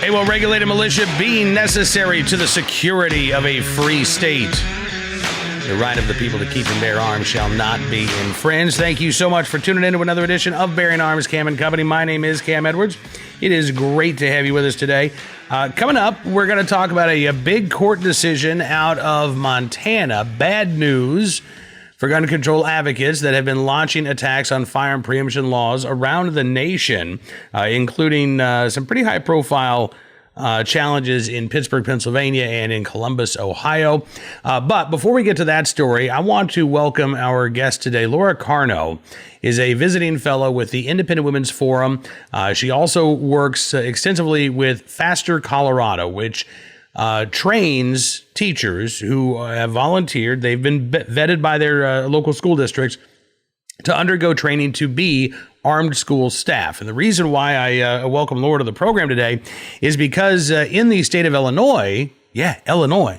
A well-regulated militia being necessary to the security of a free state. The right of the people to keep and bear arms shall not be infringed. Thank you so much for tuning in to another edition of Bearing Arms, Cam and Company. My name is Cam Edwards. It is great to have you with us today. Coming up, we're going to talk about a big court decision out of Montana. Bad news for gun control advocates that have been launching attacks on firearm preemption laws around the nation, including some pretty high-profile challenges in Pittsburgh, Pennsylvania, and in Columbus, Ohio. But before we get to that story, I want to welcome our guest today. Laura Carno is a visiting fellow with the Independent Women's Forum. She also works extensively with Faster Colorado, which trains teachers who have volunteered. They've been vetted by their local school districts to undergo training to be armed school staff. And the reason why I welcome Laura to the program today is because in the state of Illinois,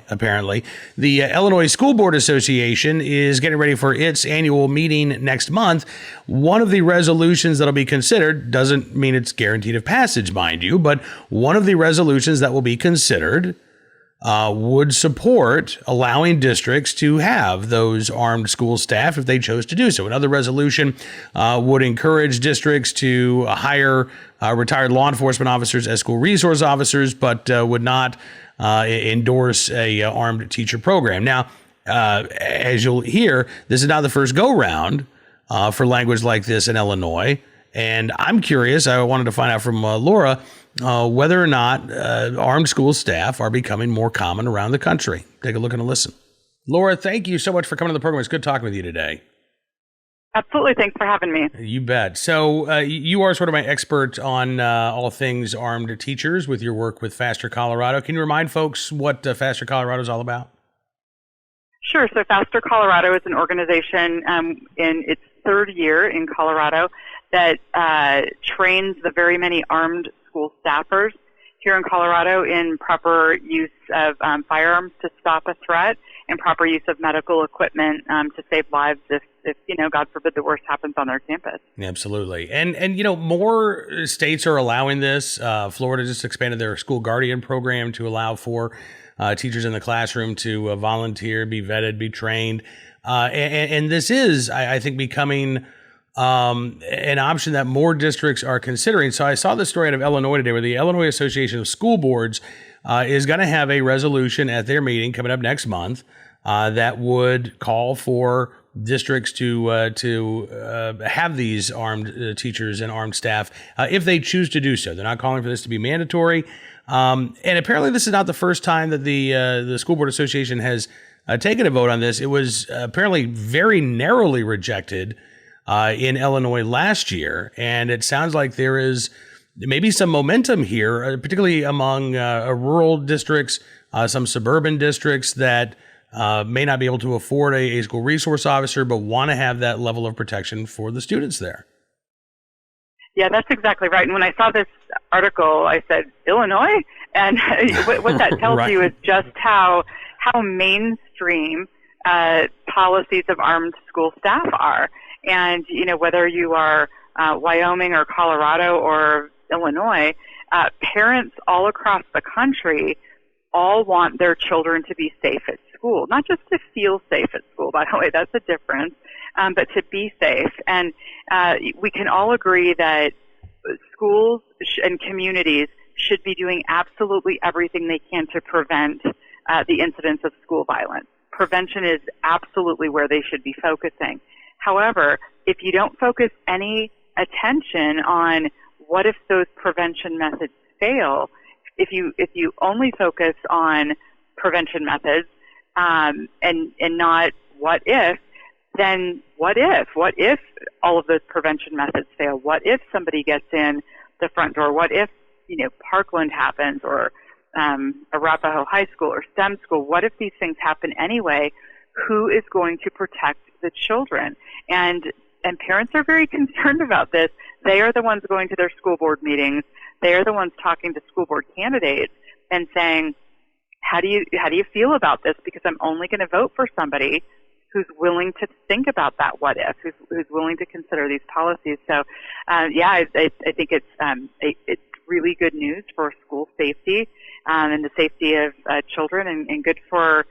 apparently, the Illinois School Board Association is getting ready for its annual meeting next month. One of the resolutions that'll be considered, doesn't mean it's guaranteed of passage, mind you, but one of the resolutions that will be considered would support allowing districts to have those armed school staff if they chose to do so. Another resolution would encourage districts to hire retired law enforcement officers as school resource officers, but would not endorse a armed teacher program. Now, as you'll hear, this is not the first go-round for language like this in Illinois. And I'm curious, I wanted to find out from Laura, whether or not armed school staff are becoming more common around the country. Take a look and a listen. Laura, thank you so much for coming to the program. It's good talking with you today. Absolutely. Thanks for having me. You bet. So you are sort of my expert on all things armed teachers with your work with Faster Colorado. Can you remind folks what Faster Colorado is all about? Sure. So Faster Colorado is an organization in its third year in Colorado that trains the very many armed school staffers here in Colorado in proper use of firearms to stop a threat and proper use of medical equipment to save lives if God forbid, the worst happens on their campus. Absolutely. And more states are allowing this. Florida just expanded their school guardian program to allow for teachers in the classroom to volunteer, be vetted, be trained. And this is, I think, becoming an option that more districts are considering. So I saw this story out of Illinois today where the Illinois Association of School Boards is going to have a resolution at their meeting coming up next month that would call for districts to have these armed teachers and armed staff if they choose to do so. They're not calling for this to be mandatory. And apparently this is not the first time that the School Board Association has taken a vote on this. It was apparently very narrowly rejected in Illinois last year. And it sounds like there is maybe some momentum here, particularly among rural districts, some suburban districts that may not be able to afford a school resource officer, but want to have that level of protection for the students there. Yeah, that's exactly right. And when I saw this article, I said, Illinois? And what that tells right. you is just how mainstream policies of armed school staff are. And, whether you are Wyoming or Colorado or Illinois, parents all across the country all want their children to be safe at school, not just to feel safe at school, by the way, that's a difference, but to be safe. And we can all agree that schools and communities should be doing absolutely everything they can to prevent the incidence of school violence. Prevention is absolutely where they should be focusing. However, if you don't focus any attention on what if those prevention methods fail, if you only focus on prevention methods and not what if, then what if? What if all of those prevention methods fail? What if somebody gets in the front door? What if Parkland happens or Arapahoe High School or STEM school? What if these things happen anyway? Who is going to protect the children? And parents are very concerned about this. They are the ones going to their school board meetings. They are the ones talking to school board candidates and saying, how do you feel about this? Because I'm only going to vote for somebody who's willing to think about that what if, who's willing to consider these policies. So, I think it's really good news for school safety and the safety of children, and good for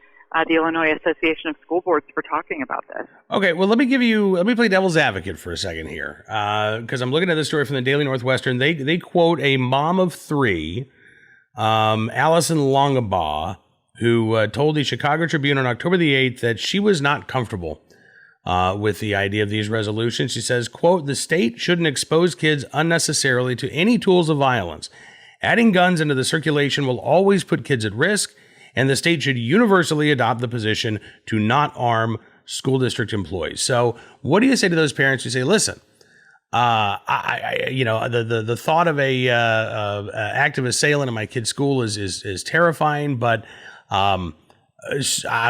the Illinois Association of School Boards for talking about this. Okay, well, let me play devil's advocate for a second here, because I'm looking at this story from the Daily Northwestern. They quote a mom of three, Allison Longabaugh, who told the Chicago Tribune on October the 8th that she was not comfortable with the idea of these resolutions. She says, quote, "The state shouldn't expose kids unnecessarily to any tools of violence. Adding guns into the circulation will always put kids at risk, and the state should universally adopt the position to not arm school district employees." So what do you say to those parents who say, listen, the thought of a active assailant in my kid's school is terrifying, but I'm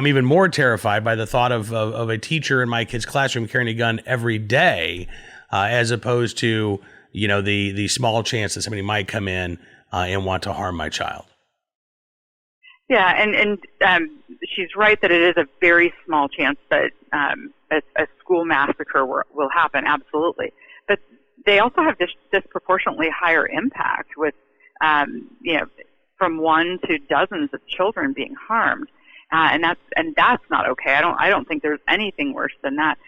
even more terrified by the thought of a teacher in my kid's classroom carrying a gun every day, as opposed to, the small chance that somebody might come in and want to harm my child. Yeah, and she's right that it is a very small chance that a school massacre will happen, absolutely. But they also have disproportionately higher impact with, from one to dozens of children being harmed, and that's not okay. I don't think there's anything worse than that.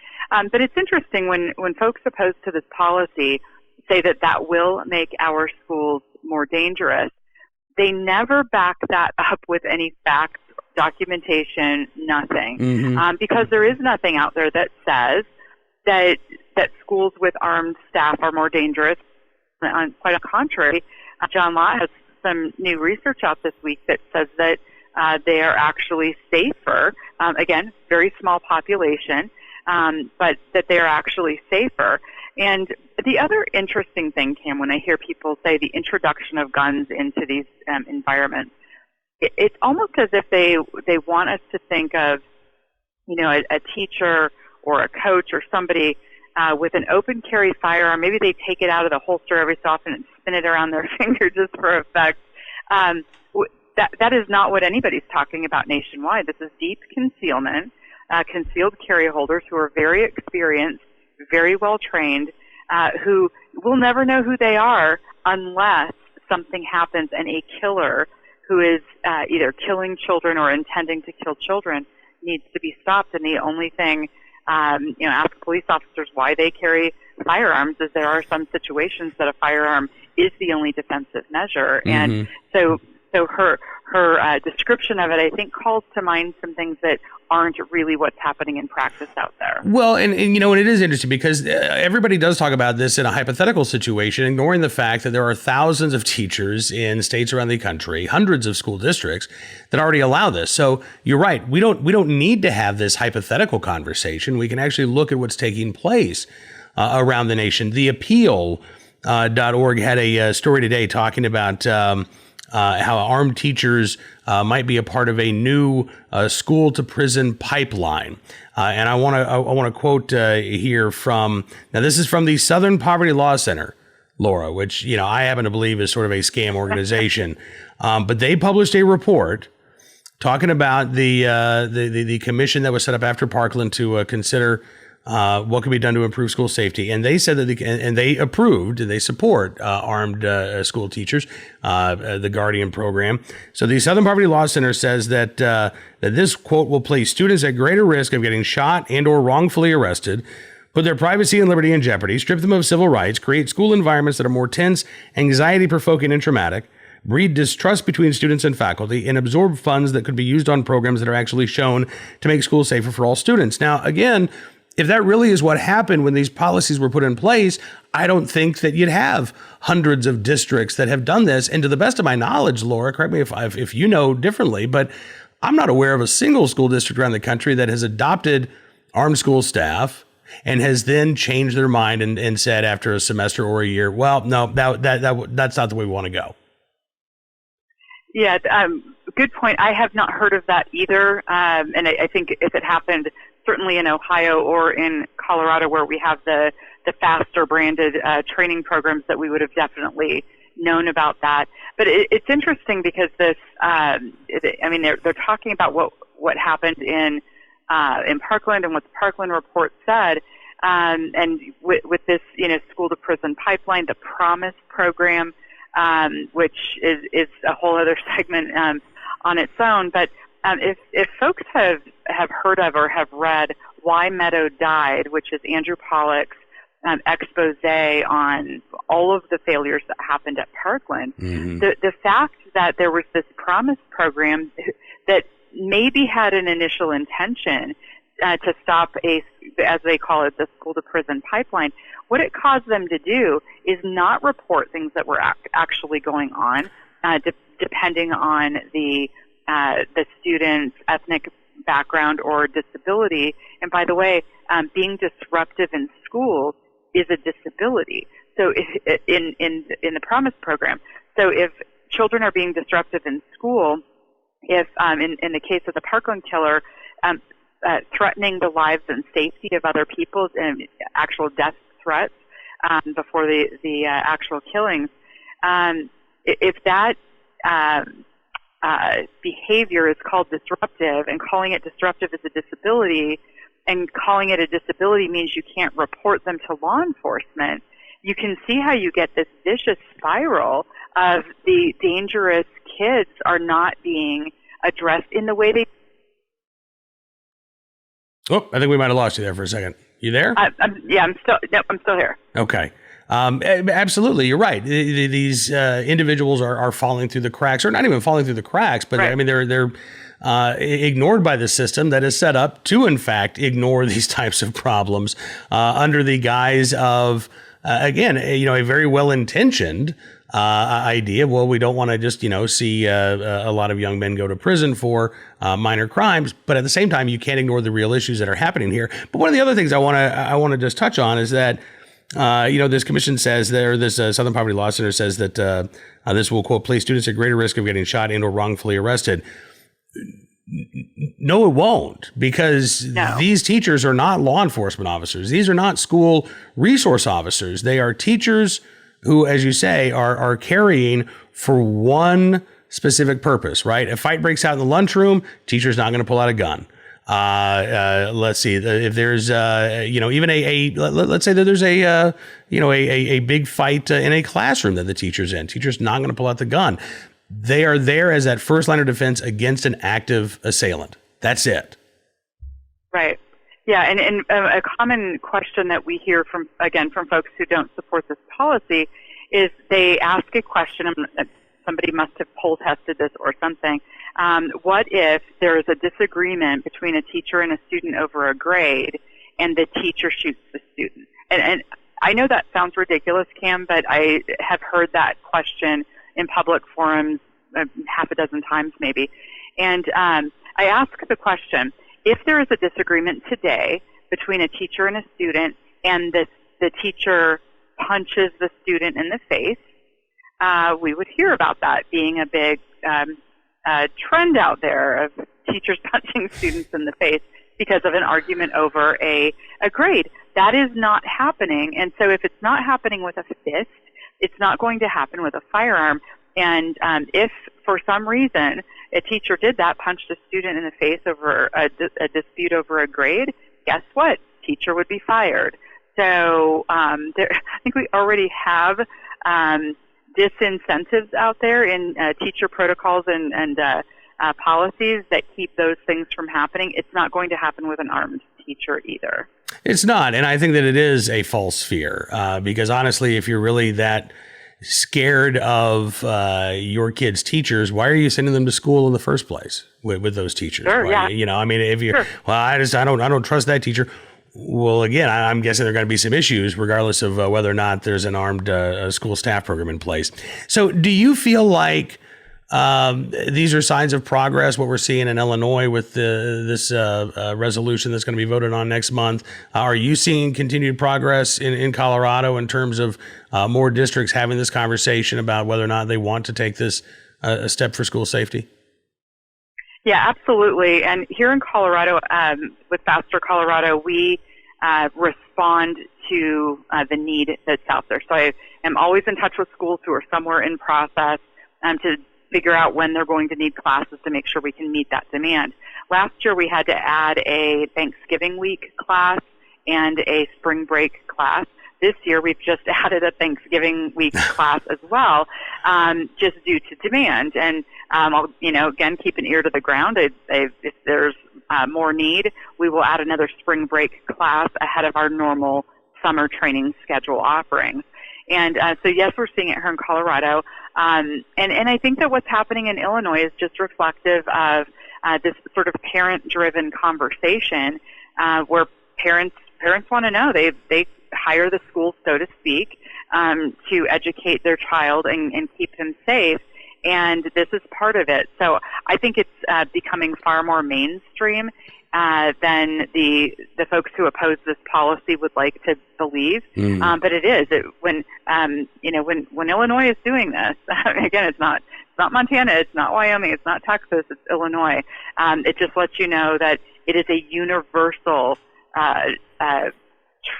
But it's interesting when folks opposed to this policy say that will make our schools more dangerous. They never back that up with any facts, documentation, nothing, because there is nothing out there that says that schools with armed staff are more dangerous. Quite on the contrary, John Lott has some new research out this week that says that they are actually safer. Again, very small population, but that they are actually safer. And the other interesting thing, Cam, when I hear people say the introduction of guns into these environments, it's almost as if they want us to think of, a teacher or a coach or somebody with an open carry firearm. Maybe they take it out of the holster every so often and spin it around their finger just for effect. That is not what anybody's talking about nationwide. This is deep concealment, concealed carry holders who are very experienced, very well trained, who will never know who they are unless something happens and a killer who is either killing children or intending to kill children needs to be stopped. And the only thing, ask police officers why they carry firearms, is there are some situations that a firearm is the only defensive measure. And so her description of it, I think, calls to mind some things that aren't really what's happening in practice out there. Well, and it is interesting because everybody does talk about this in a hypothetical situation, ignoring the fact that there are thousands of teachers in states around the country, hundreds of school districts that already allow this. So you're right. We don't need to have this hypothetical conversation. We can actually look at what's taking place around the nation. The Appeal.org had a story today talking about how armed teachers might be a part of a new school to prison pipeline. And I want to quote here from, now this is from the Southern Poverty Law Center, Laura, which, I happen to believe is sort of a scam organization. But they published a report talking about the commission that was set up after Parkland to consider what can be done to improve school safety. And they said that they approved and they support armed school teachers, the Guardian program. So the Southern Poverty Law Center says that this, quote, will place students at greater risk of getting shot and or wrongfully arrested, put their privacy and liberty in jeopardy, strip them of civil rights, create school environments that are more tense, anxiety-provoking and traumatic, breed distrust between students and faculty, and absorb funds that could be used on programs that are actually shown to make schools safer for all students. Now, again, if that really is what happened when these policies were put in place, I don't think that you'd have hundreds of districts that have done this. And to the best of my knowledge, Laura, correct me if you know differently, but I'm not aware of a single school district around the country that has adopted armed school staff and has then changed their mind and said after a semester or a year, well, no, that's not the way we want to go. Yeah, good point. I have not heard of that either. And I think if it happened, certainly in Ohio or in Colorado, where we have the faster branded training programs, that we would have definitely known about that. But it's interesting because this, they're talking about what happened in Parkland and what the Parkland report said, and with this, school to prison pipeline, the Promise program, which is a whole other segment on its own. But if folks have heard of or have read Why Meadow Died, which is Andrew Pollack's expose on all of the failures that happened at Parkland, the fact that there was this Promise program that maybe had an initial intention to stop as they call it, the school to prison pipeline, what it caused them to do is not report things that were actually going on, depending on the student's ethnic background or disability. And by the way, being disruptive in school is a disability. So in the Promise program, so if children are being disruptive in school, if in the case of the Parkland killer, threatening the lives and safety of other people and actual death threats before the actual killings, if that behavior is called disruptive, and calling it disruptive is a disability, and calling it a disability means you can't report them to law enforcement, you can see how you get this vicious spiral of the dangerous kids are not being addressed in the way they. Oh, I think we might have lost you there for a second. You there? I'm still here. Okay. Absolutely, you're right. These individuals are falling through the cracks, or not even falling through the cracks, but right. I mean they're ignored by the system that is set up to, in fact, ignore these types of problems under the guise of, again, a very well-intentioned idea. Well, we don't want to just, see a lot of young men go to prison for minor crimes, but at the same time, you can't ignore the real issues that are happening here. But one of the other things I want to just touch on is that, this commission says this Southern Poverty Law Center says that this will, quote, place students at greater risk of getting shot and or wrongfully arrested. No, it won't, because these teachers are not law enforcement officers. These are not school resource officers. They are teachers who, as you say, are carrying for one specific purpose, right? A fight breaks out in the lunchroom, teacher's not going to pull out a gun. Let's see, if there's, even let's say that there's a big fight in a classroom that the teacher's in. Teacher's not going to pull out the gun. They are there as that first line of defense against an active assailant. That's it. Right. Yeah, and a common question that we hear from folks who don't support this policy is they ask a question, somebody must have poll tested this or something. What if there is a disagreement between a teacher and a student over a grade, and the teacher shoots the student? And I know that sounds ridiculous, Cam, but I have heard that question in public forums half a dozen times maybe. And I ask the question, if there is a disagreement today between a teacher and a student, and the teacher punches the student in the face, we would hear about that being a big trend out there of teachers punching students in the face because of an argument over a grade. That is not happening. And so if it's not happening with a fist, it's not going to happen with a firearm. And if for some reason a teacher did that, punched a student in the face over a dispute over a grade, guess what? Teacher would be fired. So I think we already have disincentives out there in teacher protocols and policies that keep those things from happening. It's not going to happen with an armed teacher either. It's not. And I think that it is a false fear because honestly, if you're really that scared of your kids' teachers, why are you sending them to school in the first place with those teachers? Sure, yeah. If you're, sure. Well, I don't trust that teacher. Well, again, I'm guessing there are going to be some issues regardless of whether or not there's an armed school staff program in place. So do you feel like these are signs of progress, what we're seeing in Illinois with this resolution that's going to be voted on next month? Are you seeing continued progress in Colorado in terms of more districts having this conversation about whether or not they want to take this a step for school safety? Yeah, absolutely. And here in Colorado, with Faster Colorado, we respond to the need that's out there. So I am always in touch with schools who are somewhere in process to figure out when they're going to need classes to make sure we can meet that demand. Last year, we had to add a Thanksgiving week class and a spring break class. this year we've just added a Thanksgiving week class as well, just due to demand. And I'll, again, keep an ear to the ground. If there's more need, we will add another spring break class ahead of our normal summer training schedule offerings. And so, yes, we're seeing it here in Colorado. And I think that what's happening in Illinois is just reflective of this sort of parent-driven conversation where parents want to know. They hire the school, so to speak, to educate their child and keep them safe. And this is part of it. So I think it's becoming far more mainstream than the folks who oppose this policy would like to believe. But it is. When Illinois is doing this, again, it's not Montana, it's not Wyoming, it's not Texas, it's Illinois. It just lets you know that it is a universal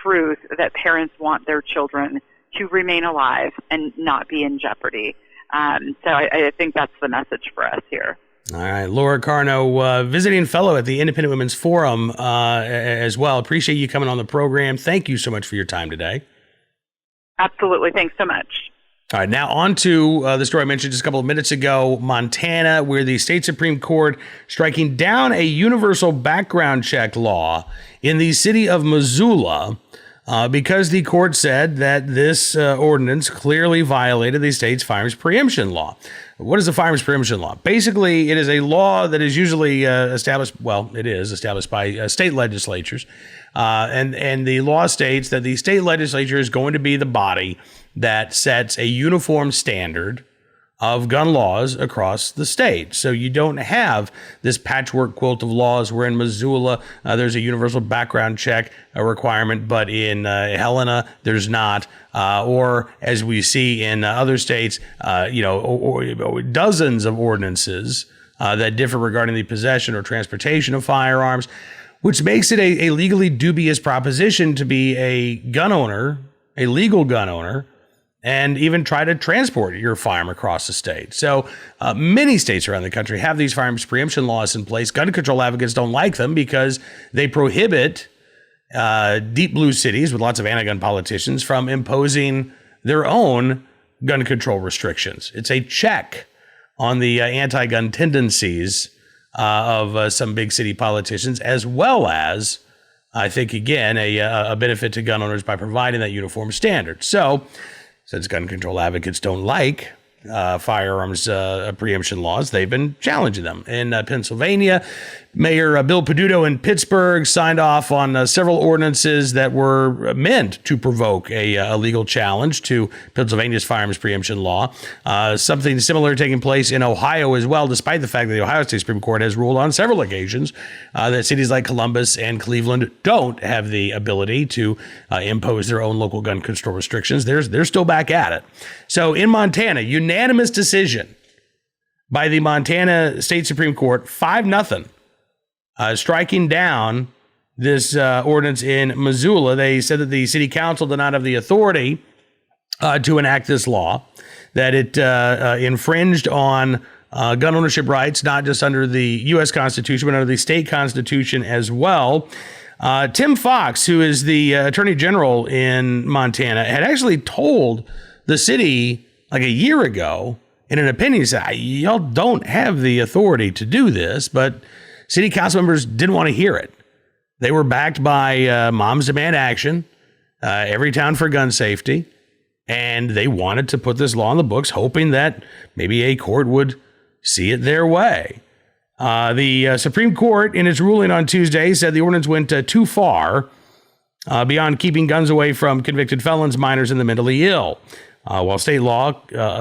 truth that parents want their children to remain alive and not be in jeopardy. So I think that's the message for us here. All right. Laura Carno, visiting fellow at the Independent Women's Forum as well. Appreciate you coming on the program. Thank you so much for your time today. Absolutely. Thanks so much. All right. Now on to the story I mentioned just a couple of minutes ago, Montana, where the state Supreme Court striking down a universal background check law in the city of Missoula because the court said that this ordinance clearly violated the state's firearms preemption law. What is the firearms preemption law? Basically, it is a law that is usually established by state legislatures. And the law states that the state legislature is going to be the body that sets a uniform standard of gun laws across the state. So you don't have this patchwork quilt of laws where in Missoula there's a universal background check requirement, but in Helena there's not. Or as we see in other states, or dozens of ordinances that differ regarding the possession or transportation of firearms, which makes it a legally dubious proposition to be a gun owner, a legal gun owner, and even try to transport your firearm across the state. So many states around the country have these firearms preemption laws in place. Gun control advocates don't like them because they prohibit deep blue cities with lots of anti-gun politicians from imposing their own gun control restrictions. It's a check on the anti-gun tendencies of some big city politicians, as well as, I think, again, a benefit to gun owners by providing that uniform standard. So, since gun control advocates don't like firearms preemption laws, they've been challenging them. In Pennsylvania, Mayor Bill Peduto in Pittsburgh signed off on several ordinances that were meant to provoke a legal challenge to Pennsylvania's firearms preemption law. Something similar taking place in Ohio as well, despite the fact that the Ohio State Supreme Court has ruled on several occasions that cities like Columbus and Cleveland don't have the ability to impose their own local gun control restrictions. They're still back at it. So in Montana, unanimous decision by the Montana State Supreme Court, 5-0. Striking down this ordinance in Missoula. They said that the city council did not have the authority to enact this law, that it infringed on gun ownership rights, not just under the U.S. Constitution, but under the state constitution as well. Tim Fox, who is the attorney general in Montana, had actually told the city like a year ago in an opinion, he said, y'all don't have the authority to do this, but city council members didn't want to hear it. They were backed by Moms Demand Action, Every Town for Gun Safety, and they wanted to put this law on the books, hoping that maybe a court would see it their way. The Supreme Court, in its ruling on Tuesday, said the ordinance went too far beyond keeping guns away from convicted felons, minors, and the mentally ill. While state law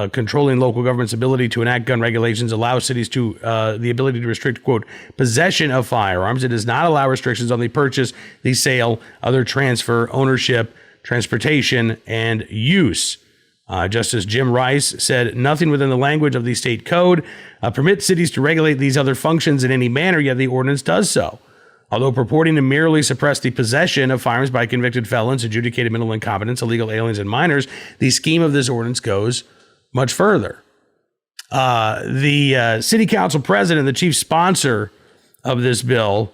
controlling local government's ability to enact gun regulations allows cities to the ability to restrict, quote, possession of firearms, it does not allow restrictions on the purchase, the sale, other transfer, ownership, transportation, and use. Justice Jim Rice said nothing within the language of the state code permits cities to regulate these other functions in any manner, yet the ordinance does so. Although purporting to merely suppress the possession of firearms by convicted felons, adjudicated mental incompetents, illegal aliens, and minors, the scheme of this ordinance goes much further. The city council president, the chief sponsor of this bill,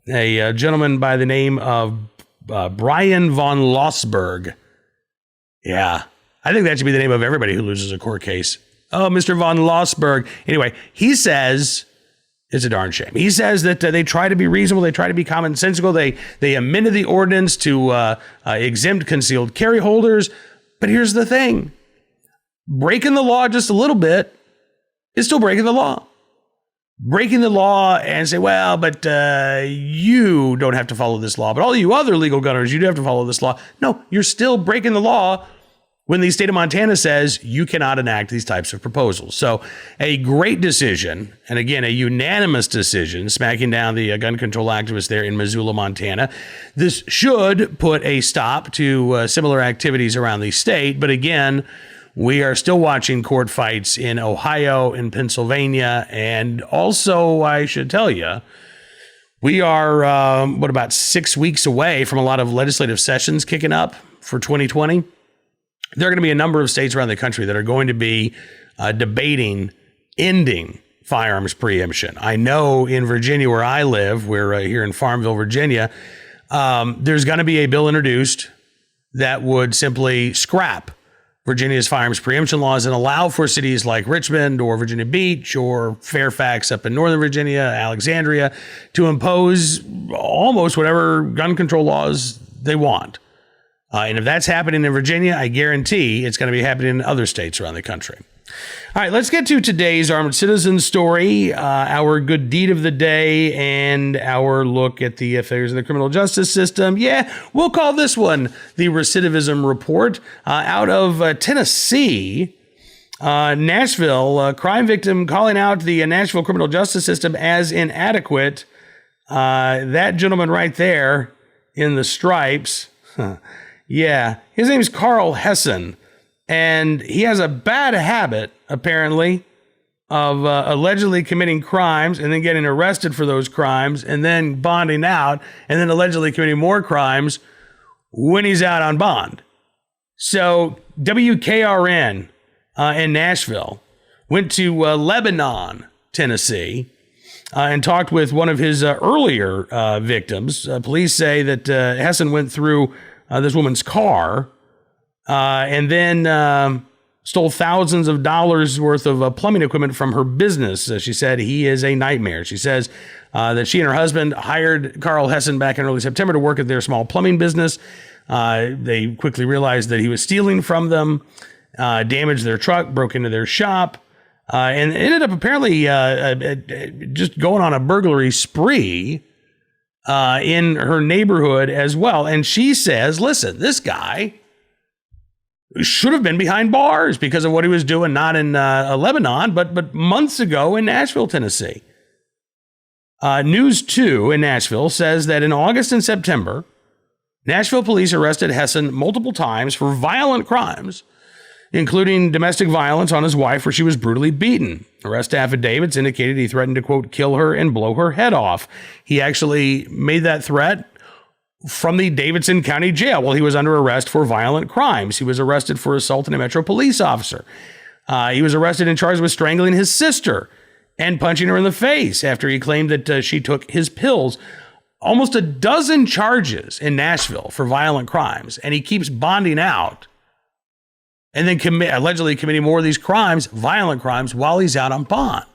a gentleman by the name of Brian von Lossberg, Yeah. I think that should be the name of everybody who loses a court case. Oh, Mr. von Lossberg. Anyway, he says it's a darn shame. He says that they try to be reasonable. They try to be commonsensical. They amended the ordinance to exempt concealed carry holders. But here's the thing. Breaking the law just a little bit is still breaking the law. Breaking the law and say, well, but you don't have to follow this law. But all you other legal gunners, you do have to follow this law. No, you're still breaking the law when the state of Montana says you cannot enact these types of proposals. So a great decision, and again, a unanimous decision, smacking down the gun control activists there in Missoula, Montana. This should put a stop to similar activities around the state. But again, we are still watching court fights in Ohio, in Pennsylvania, and also, I should tell you, we are, about 6 weeks away from a lot of legislative sessions kicking up for 2020. There are going to be a number of states around the country that are going to be debating ending firearms preemption. I know in Virginia, where I live, we're here in Farmville, Virginia, there's going to be a bill introduced that would simply scrap Virginia's firearms preemption laws and allow for cities like Richmond or Virginia Beach or Fairfax up in Northern Virginia, Alexandria, to impose almost whatever gun control laws they want. And if that's happening in Virginia, I guarantee it's going to be happening in other states around the country. All right, let's get to today's Armored Citizen story, our good deed of the day, and our look at the affairs in the criminal justice system. Yeah, we'll call this one the Recidivism Report. Out of Tennessee, Nashville, crime victim calling out the Nashville criminal justice system as inadequate. That gentleman right there in the stripes. Yeah, his name is Carl Hessen, and he has a bad habit, apparently, of allegedly committing crimes and then getting arrested for those crimes and then bonding out and then allegedly committing more crimes when he's out on bond. So WKRN in Nashville went to Lebanon, Tennessee, and talked with one of his earlier victims. Police say that Hessen went through this woman's car, and then stole thousands of dollars worth of plumbing equipment from her business. She said he is a nightmare. She says that she and her husband hired Carl Hessen back in early September to work at their small plumbing business. They quickly realized that he was stealing from them, damaged their truck, broke into their shop, and ended up apparently just going on a burglary spree in her neighborhood as well. And she says, listen, this guy should have been behind bars because of what he was doing, not in Lebanon, but months ago in Nashville, Tennessee. News 2 in Nashville says that in August and September, Nashville police arrested Hessen multiple times for violent crimes, including domestic violence on his wife, where she was brutally beaten. Arrest affidavits indicated he threatened to, quote, kill her and blow her head off. He actually made that threat from the Davidson County Jail while he was under arrest for violent crimes. He was arrested for assaulting a Metro police officer. He was arrested and charged with strangling his sister and punching her in the face after he claimed that she took his pills. Almost a dozen charges in Nashville for violent crimes, and he keeps bonding out and then allegedly committing more of these crimes, violent crimes, while he's out on bond.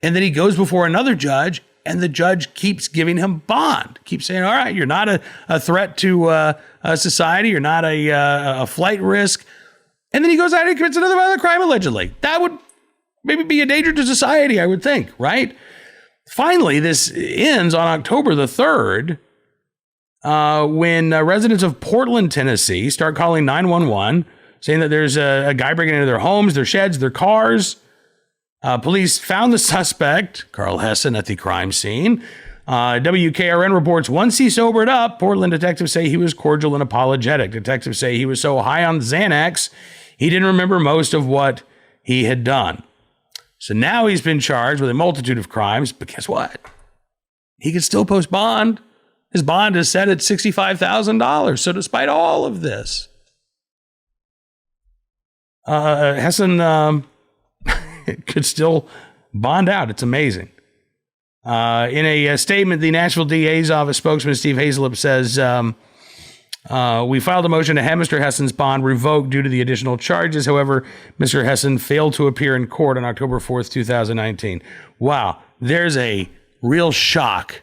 And then he goes before another judge, and the judge keeps giving him bond, keeps saying, all right, you're not a threat to society, you're not a flight risk. And then he goes out and commits another violent crime, allegedly. That would maybe be a danger to society, I would think, right? Finally, this ends on October the 3rd, when residents of Portland, Tennessee start calling 911, saying that there's a guy breaking into their homes, their sheds, their cars. Police found the suspect, Carl Hessen, at the crime scene. WKRN reports once he sobered up, Portland detectives say he was cordial and apologetic. Detectives say he was so high on Xanax, he didn't remember most of what he had done. So now he's been charged with a multitude of crimes, but guess what? He can still post bond. His bond is set at $65,000. So despite all of this, Hessen could still bond out. It's amazing. In a statement, the Nashville DA's office spokesman, Steve Hazelip, says We filed a motion to have Mr. Hessen's bond revoked due to the additional charges. However, Mr. Hessen failed to appear in court on October 4th, 2019. Wow, there's a real shock,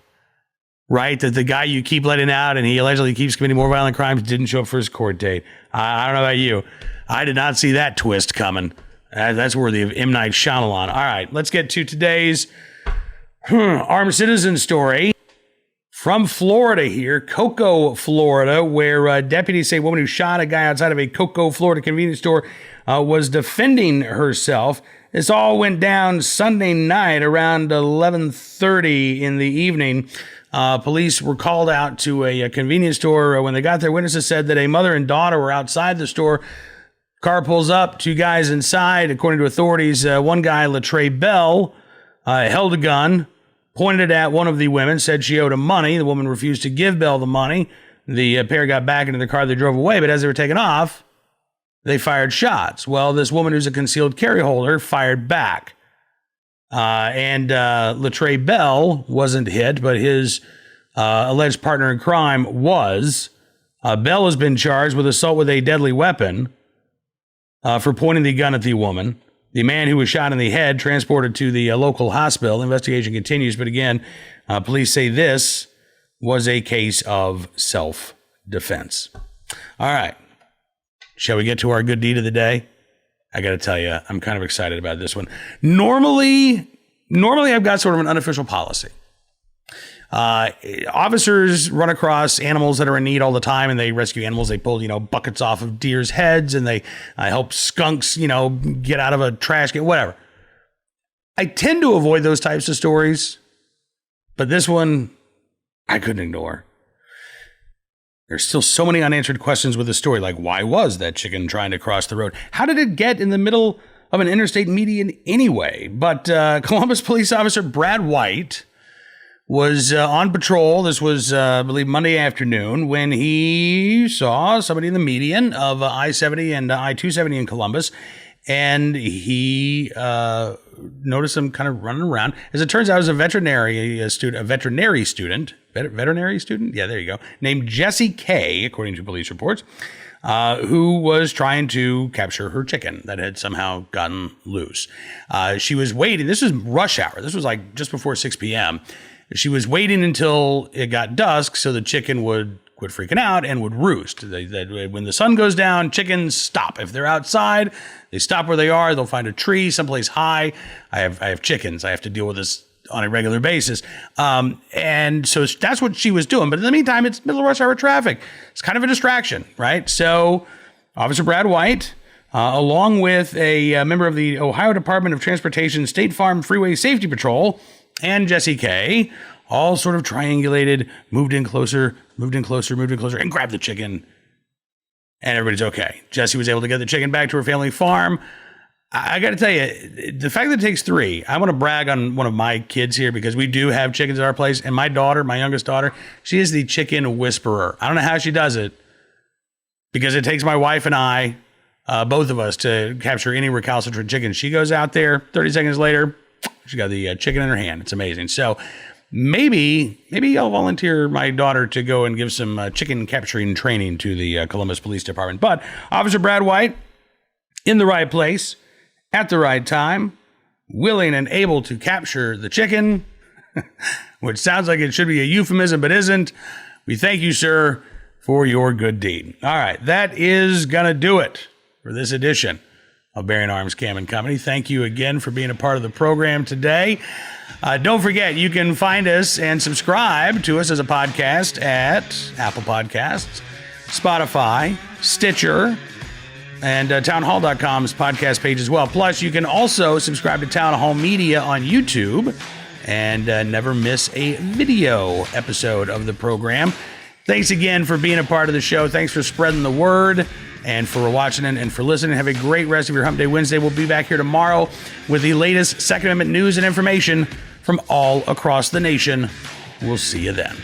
right? That the guy you keep letting out and he allegedly keeps committing more violent crimes didn't show up for his court date. I don't know about you. I did not see that twist coming. That's worthy of M. Night Shyamalan. All right, let's get to today's armed citizen story. From Florida here, Cocoa, Florida, where deputies say a woman who shot a guy outside of a Cocoa, Florida convenience store was defending herself. This all went down Sunday night around 11:30 in the evening. Police were called out to a convenience store. When they got there, witnesses said that a mother and daughter were outside the store. Car pulls up, two guys inside. According to authorities, one guy, Latrey Bell, held a gun, pointed it at one of the women, said she owed him money. The woman refused to give Bell the money. The pair got back into the car. They drove away, but as they were taking off, they fired shots. Well, this woman who's a concealed carry holder fired back. And Latrey Bell wasn't hit, but his alleged partner in crime was. Bell has been charged with assault with a deadly weapon for pointing the gun at the woman. The man who was shot in the head transported to the local hospital. Investigation continues, but again, police say this was a case of self-defense. All right. Shall we get to our good deed of the day? I got to tell you, I'm kind of excited about this one. Normally I've got sort of an unofficial policy. Officers run across animals that are in need all the time, and they rescue animals. They pull, buckets off of deer's heads, and they help skunks, get out of a trash can, whatever. I tend to avoid those types of stories, but this one I couldn't ignore. There's still so many unanswered questions with the story, like why was that chicken trying to cross the road? How did it get in the middle of an interstate median anyway? But Columbus police officer Brad White was on patrol. This was, I believe, Monday afternoon when he saw somebody in the median of I-70 and I-270 in Columbus, and he noticed them kind of running around. As it turns out, it was a veterinary student, yeah, there you go, named Jessie Kay, according to police reports, who was trying to capture her chicken that had somehow gotten loose. She was waiting. This was rush hour. This was like just before 6 p.m., She was waiting until it got dusk so the chicken would quit freaking out and would roost. When the sun goes down, chickens stop. If they're outside, they stop where they are. They'll find a tree someplace high. I have chickens. I have to deal with this on a regular basis. And so that's what she was doing. But in the meantime, it's middle of rush hour traffic. It's kind of a distraction, right? So Officer Brad White, along with a member of the Ohio Department of Transportation State Farm Freeway Safety Patrol, and Jessie Kay, all sort of triangulated, moved in closer, and grabbed the chicken. And everybody's okay. Jessie was able to get the chicken back to her family farm. I got to tell you, the fact that it takes three, I want to brag on one of my kids here because we do have chickens at our place. And my daughter, my youngest daughter, she is the chicken whisperer. I don't know how she does it because it takes my wife and I, both of us, to capture any recalcitrant chicken. She goes out there, 30 seconds later, she got the chicken in her hand. It's amazing. So maybe I'll volunteer my daughter to go and give some chicken capturing training to the Columbus Police Department. But Officer Brad White, in the right place, at the right time, willing and able to capture the chicken, which sounds like it should be a euphemism, but isn't. We thank you, sir, for your good deed. All right, that is going to do it for this edition of Bearing Arms Cam and Company. Thank you again for being a part of the program today. Don't forget, you can find us and subscribe to us as a podcast at Apple Podcasts, Spotify, Stitcher, and townhall.com's podcast page as well. Plus, you can also subscribe to Town Hall Media on YouTube and never miss a video episode of the program. Thanks again for being a part of the show. Thanks for spreading the word and for watching and for listening. Have a great rest of your Hump Day Wednesday. We'll be back here tomorrow with the latest Second Amendment news and information from all across the nation. We'll see you then.